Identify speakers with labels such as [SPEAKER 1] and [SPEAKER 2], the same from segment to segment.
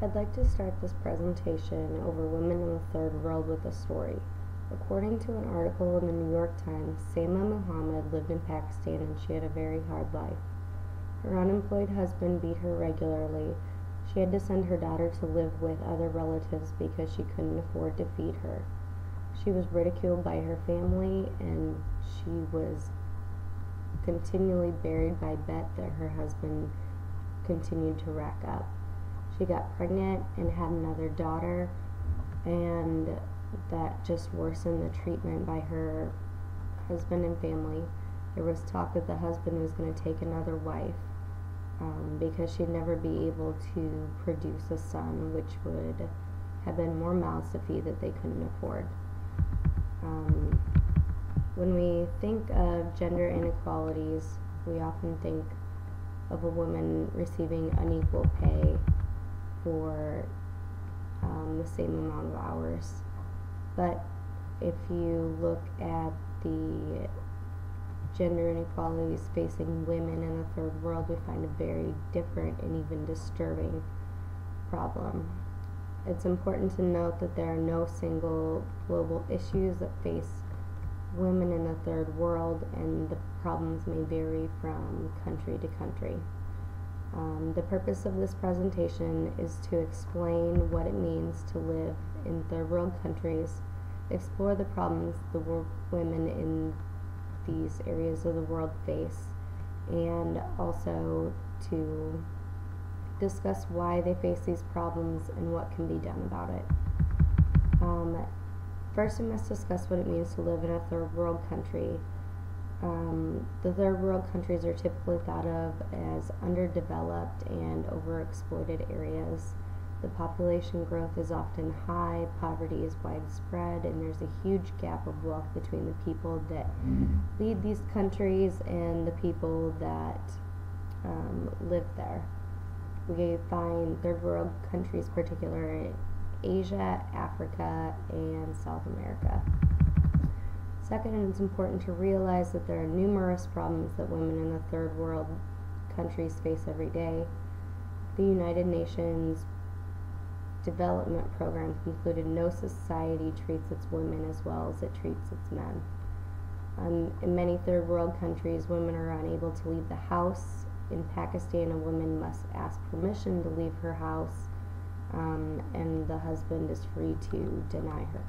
[SPEAKER 1] I'd like to start this presentation over women in the third world with a story. According to an article in the New York Times, Saima Muhammad lived in Pakistan and she had a very hard life. Her unemployed husband beat her regularly. She had to send her daughter to live with other relatives because she couldn't afford to feed her. She was ridiculed by her family and she was continually buried by debt that her husband continued to rack up. She got pregnant and had another daughter, and that just worsened the treatment by her husband and family. There was talk that the husband was going to take another wife because she'd never be able to produce a son, which would have been more mouths to feed that they couldn't afford. When we think of gender inequalities, we often think of a woman receiving unequal pay for the same amount of hours. But if you look at the gender inequalities facing women in the third world, we find a very different and even disturbing problem. It's important to note that there are no single global issues that face women in the third world, and the problems may vary from country to country. The purpose of this presentation is to explain what it means to live in third world countries, explore the problems the women in these areas of the world face, and also to discuss why they face these problems and what can be done about it. First, we must discuss what it means to live in a third world country. The third world countries are typically thought of as underdeveloped and overexploited areas. The population growth is often high, poverty is widespread, and there's a huge gap of wealth between the people that lead these countries and the people that live there. We find third world countries particularly in Asia, Africa, and South America. Second, it's important to realize that there are numerous problems that women in the third world countries face every day. The United Nations development program concluded no society treats its women as well as it treats its men. In many third world countries, women are unable to leave the house. In Pakistan, a woman must ask permission to leave her house, and the husband is free to deny her.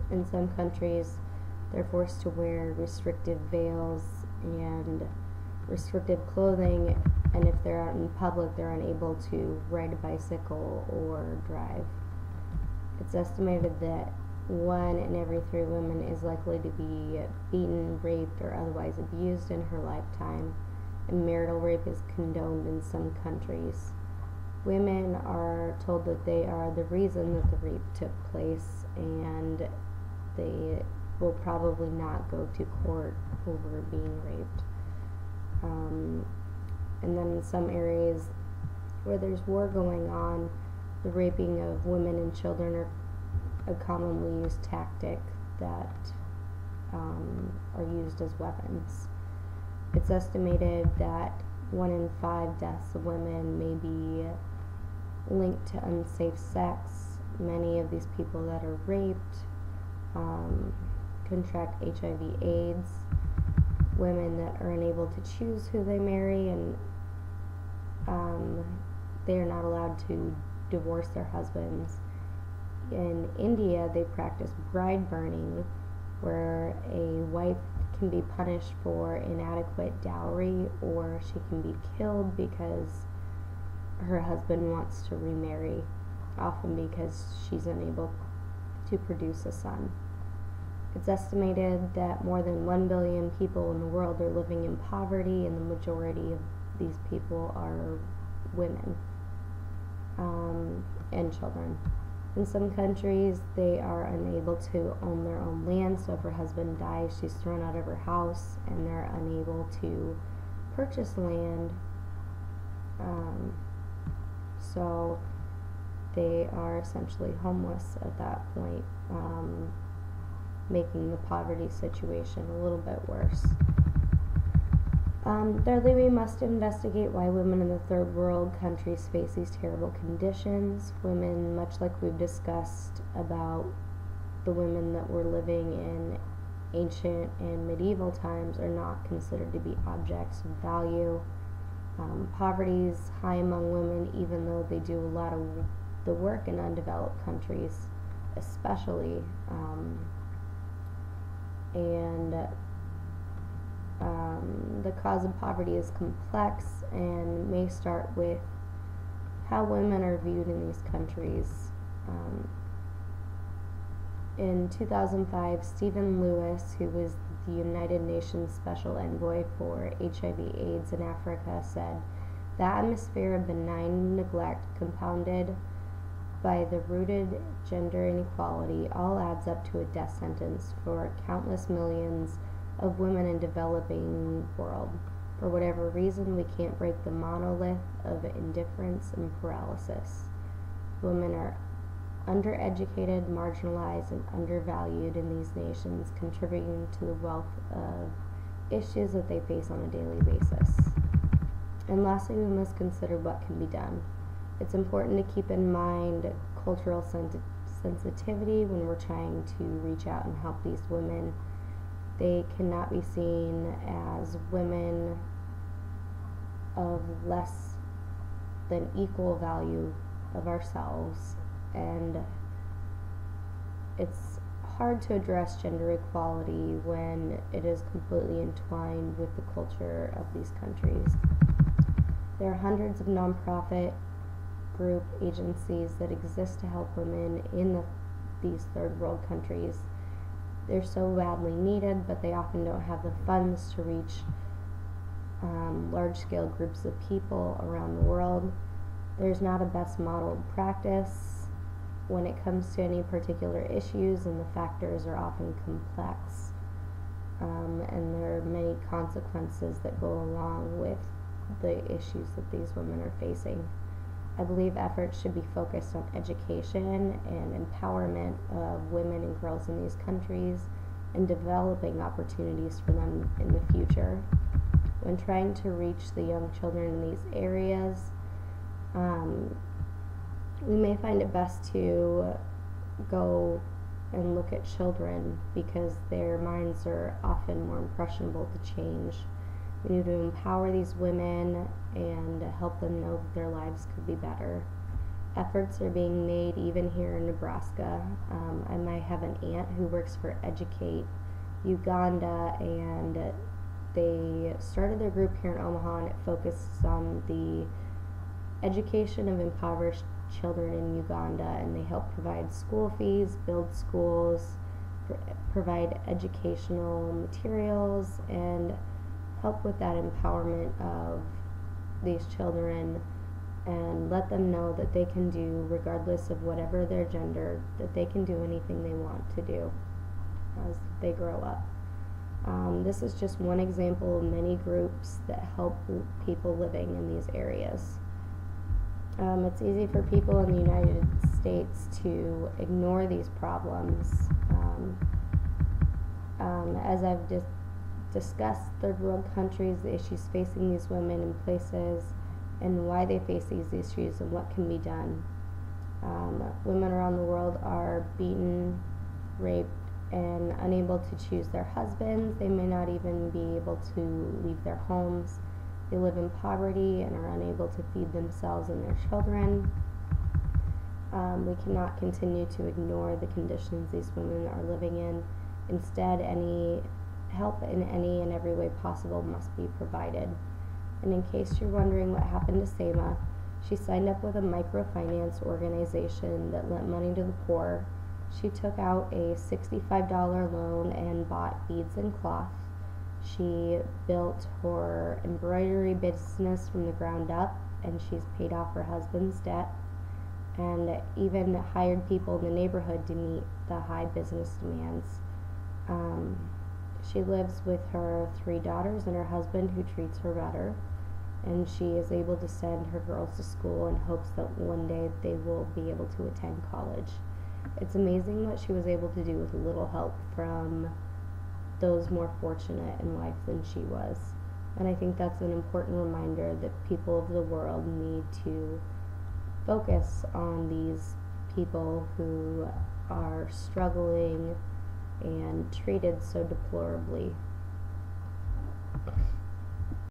[SPEAKER 1] In some countries, they're forced to wear restrictive veils and restrictive clothing, and if they're out in public, they're unable to ride a bicycle or drive. It's estimated that 1 in every 3 women is likely to be beaten, raped, or otherwise abused in her lifetime, and marital rape is condoned in some countries. Women are told that they are the reason that the rape took place, and they will probably not go to court over being raped. And then in some areas where there's war going on, the raping of women and children are a commonly used tactic that are used as weapons. It's estimated that 1 in 5 deaths of women may be linked to unsafe sex. Many of these people that are raped contract HIV/AIDS. Women that are unable to choose who they marry, and they are not allowed to divorce their husbands. In India, they practice bride burning, where a wife can be punished for inadequate dowry, or she can be killed because her husband wants to remarry, often because she's unable to produce a son. It's estimated that more than 1 billion people in the world are living in poverty, and the majority of these people are women and children. In some countries, they are unable to own their own land, so if her husband dies, she's thrown out of her house, and they're unable to purchase land. So they are essentially homeless at that point, making the poverty situation a little bit worse. Thirdly, we must investigate why women in the third world countries face these terrible conditions. Women, much like we've discussed about the women that were living in ancient and medieval times, are not considered to be objects of value. Poverty is high among women, even though they do a lot of the work in undeveloped countries, especially. The cause of poverty is complex and may start with how women are viewed in these countries. In 2005, Stephen Lewis, who was the United Nations Special Envoy for HIV/AIDS in Africa, said, "The atmosphere of benign neglect compounded by the rooted gender inequality all adds up to a death sentence for countless millions of women in developing world. For whatever reason, we can't break the monolith of indifference and paralysis. Women are undereducated, marginalized, and undervalued in these nations, contributing to the wealth of issues that they face on a daily basis." And lastly, we must consider what can be done. It's important to keep in mind cultural sensitivity when we're trying to reach out and help these women. They cannot be seen as women of less than equal value of ourselves, and it's hard to address gender equality when it is completely entwined with the culture of these countries. There are hundreds of nonprofit group agencies that exist to help women in these third world countries. They're so badly needed, but they often don't have the funds to reach large-scale groups of people around the world. There's not a best model practice when it comes to any particular issues, and the factors are often complex, and there are many consequences that go along with the issues that these women are facing. I believe efforts should be focused on education and empowerment of women and girls in these countries and developing opportunities for them in the future. When trying to reach the young children in these areas, we may find it best to go and look at children because their minds are often more impressionable to change. We need to empower these women and help them know that their lives could be better. Efforts are being made even here in Nebraska. I might have an aunt who works for Educate Uganda, and they started their group here in Omaha, and it focuses on the education of impoverished children in Uganda, and they help provide school fees, build schools, provide educational materials, and help with that empowerment of these children and let them know that they can do, regardless of whatever their gender, that they can do anything they want to do as they grow up. This is just one example of many groups that help people living in these areas. It's easy for people in the United States to ignore these problems. As I've discussed third world countries, the issues facing these women in places, and why they face these issues and what can be done. Women around the world are beaten, raped, and unable to choose their husbands. They may not even be able to leave their homes. They live in poverty and are unable to feed themselves and their children. We cannot continue to ignore the conditions these women are living in. Instead, any help in any and every way possible must be provided. And in case you're wondering what happened to Seema, she signed up with a microfinance organization that lent money to the poor. She took out a $65 loan and bought beads and cloth. She built her embroidery business from the ground up, and she's paid off her husband's debt, and even hired people in the neighborhood to meet the high business demands. She lives with her 3 daughters and her husband, who treats her better, and she is able to send her girls to school in hopes that one day they will be able to attend college. It's amazing what she was able to do with little help from those more fortunate in life than she was. And I think that's an important reminder that people of the world need to focus on these people who are struggling and treated so deplorably.